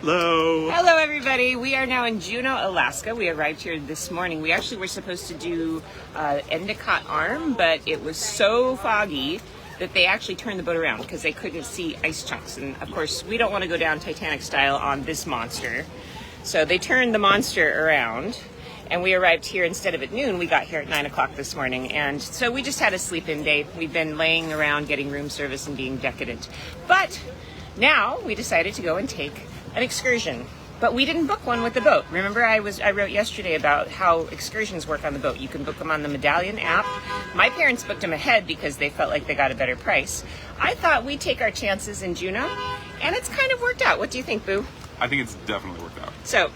Hello. Hello, everybody. We are now in Juneau, Alaska. We arrived here this morning. We actually were supposed to do Endicott Arm, but it was so foggy that they actually turned the boat around because they couldn't see ice chunks. And of course, we don't want to go down Titanic style on this monster. So they turned the monster around. And we arrived here instead of at noon. We got here at 9 o'clock this morning. And so we just had a sleep-in day. We've been laying around getting room service and being decadent. But now we decided to go and take an excursion. But we didn't book one with the boat. Remember I wrote yesterday about how excursions work on the boat. You can book them on the Medallion app. My parents booked them ahead because they felt like they got a better price. I thought we'd take our chances in Juneau, and it's kind of worked out. What do you think, Boo? I think it's definitely worked out. So,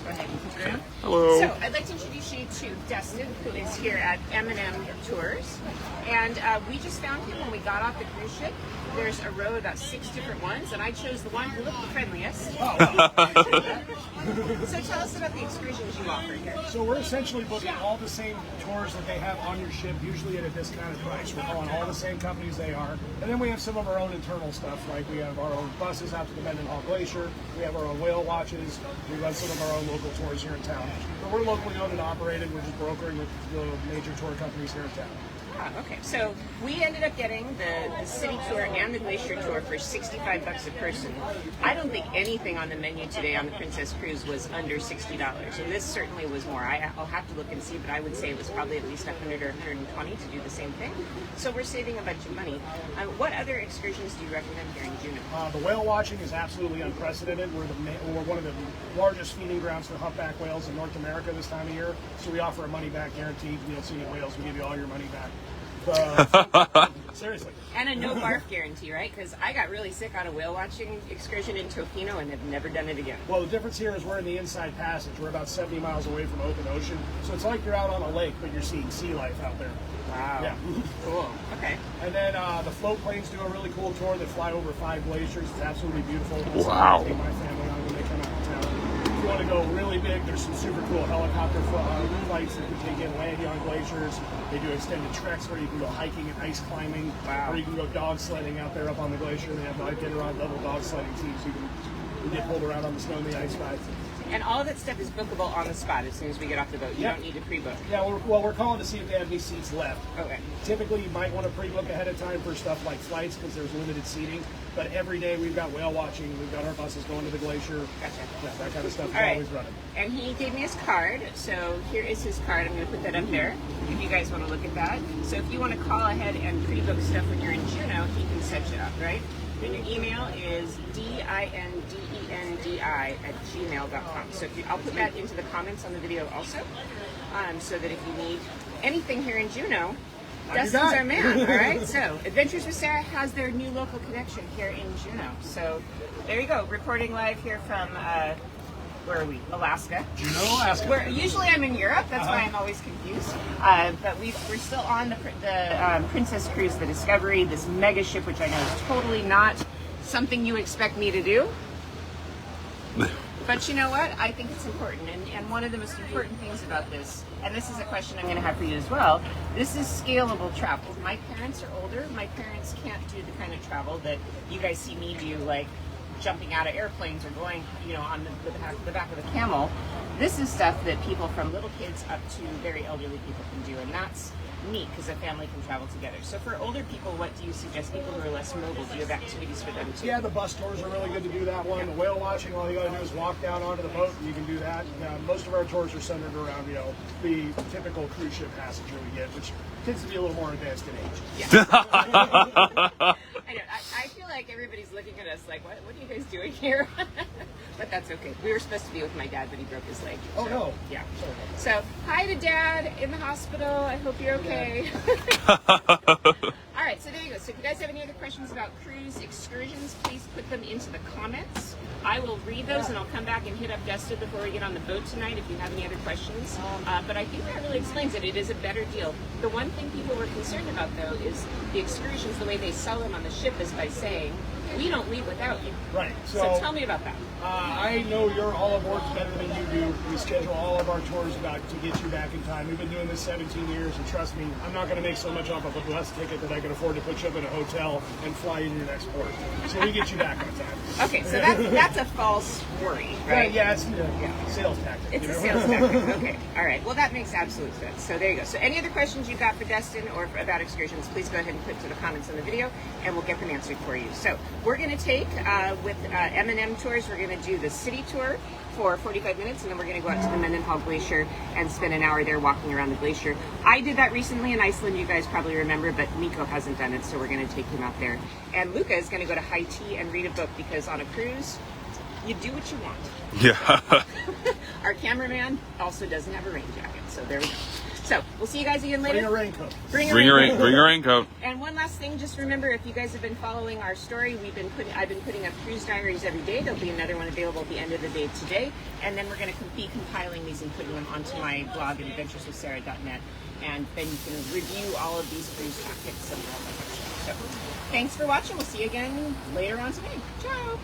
go ahead and put it on. Hello. So I'd like to introduce you to Dustin, who is here at Eminem Tours. And we just found him when we got off the cruise ship. There's a row of about 6 different ones, and I chose the one who looked the friendliest. So tell us about the excursions you offer here. So we're essentially booking all the same tours that they have on your ship, usually at a discounted price. We're calling all the same companies they are. And then we have some of our own internal stuff, like we have our own buses out to the Mendenhall Glacier. We have our own whale watches. We run some of our own local tours here in town. But we're locally owned and operated. We're just brokering with the major tour companies here in town. Okay, so we ended up getting the city tour and the glacier tour for $65 a person. I don't think anything on the menu today on the Princess Cruise was under $60, and this certainly was more. I'll have to look and see, but I would say it was probably at least $100 or $120 to do the same thing. So we're saving a bunch of money. What other excursions do you recommend here in Juneau? The whale watching is absolutely unprecedented. We're one of the largest feeding grounds for humpback whales in North America this time of year. So we offer a money-back guarantee. If you don't see any whales, we give you all your money back. Seriously. And a no barf guarantee, right? Because I got really sick on a whale watching excursion in Tofino and have never done it again. Well, the difference here is we're in the inside passage. We're about 70 miles away from open ocean. So it's like you're out on a lake, but you're seeing sea life out there. Wow. Yeah. Cool. Okay. And then the float planes do a really cool tour that fly over 5 glaciers. It's absolutely beautiful. Wow. I take my family on when they come out of town. If you want to go really big, there's some super cool helicopter flights that can take in landing on glaciers. They do extended treks where you can go hiking and ice climbing. Wow. Or you can go dog sledding out there up on the glacier. They have get-around level dog sledding teams. You can get pulled around on the snow and the ice rides. And all of that stuff is bookable on the spot as soon as we get off the boat. You don't need to pre-book. Yeah, we're calling to see if they have any seats left. Okay. Typically, you might want to pre-book ahead of time for stuff like flights because there's limited seating. But every day we've got whale watching. We've got our buses going to the glacier. Gotcha. Yeah, that kind of stuff is All right. always running. And he gave me his card, so here is his card. I'm going to put that up there if you guys want to look at that. So if you want to call ahead and pre-book stuff when you're in Juneau, he can set you up, right? And your email is dindendi@gmail.com. So I'll put that into the comments on the video also, so that if you need anything here in Juneau, Dustin's our man, all right? So Adventures with Sarah has their new local connection here in Juneau. So there you go, reporting live here from, where are we? Alaska. Juneau, Alaska. Usually I'm in Europe, that's why I'm always confused. But we're still on the Princess Cruise, the Discovery, this mega ship, which I know is totally not something you expect me to do. But you know what? I think it's important. And one of the most important things about this, and this is a question I'm going to have for you as well, this is scalable travel. My parents are older. My parents can't do the kind of travel that you guys see me do, like jumping out of airplanes or going, on the back of a camel. This is stuff that people from little kids up to very elderly people can do, and that's neat because a family can travel together. So for older people, what do you suggest? People who are less mobile, do you have activities for them too? Yeah, the bus tours are really good to do that one. The whale watching, all you got to do is walk down onto the boat and you can do that. Most of our tours are centered around, the typical cruise ship passenger we get, which tends to be a little more advanced in age. Yeah. I know. I feel like everybody's looking at us like, what are you guys doing here? But that's okay. We were supposed to be with my dad, but he broke his leg. Oh, no. Yeah. So, hi to Dad in the hospital. I hope you're okay. All right, so there you go. So if you guys have any other questions about cruise excursions, please put them into the comments. I will read those and I'll come back and hit up Dustin before we get on the boat tonight if you have any other questions. But I think that really explains it. It is a better deal. The one thing people were concerned about, though, is the excursions, the way they sell them on the ship is by saying we don't leave without you. Right. So tell me about that. I know your all aboards better than you do. We schedule all of our tours about to get you back in time. We've been doing this 17 years, and trust me, I'm not going to make so much off of a bus ticket that I can afford to put you up in a hotel and fly you to your next port. So we get you back on time. Okay, so that's a false worry, right? Yeah, it's sales tactic. It's a sales tactic. Okay, all right. Well, that makes absolute sense. So there you go. So any other questions you got for Dustin or about excursions, please go ahead and put to the comments in the video, and we'll get them answered for you. So we're going to take, with M&M Tours, we're going to do the city tour for 45 minutes, and then we're going to go out to the Mendenhall Glacier and spend an hour there walking around the glacier. I did that recently in Iceland, you guys probably remember, but Nico hasn't done it, so we're going to take him out there. And Luca is going to go to high tea and read a book, because on a cruise, you do what you want. Yeah. Our cameraman also doesn't have a rain jacket, so there we go. So we'll see you guys again later. Bring a raincoat. Bring a raincoat. And one last thing, just remember, if you guys have been following our story, I've been putting up cruise diaries every day. There'll be another one available at the end of the day today, and then we're going to be compiling these and putting them onto my blog at adventureswithsarah.net, and then you can review all of these cruise tactics and all that stuff. So thanks for watching. We'll see you again later on today. Ciao.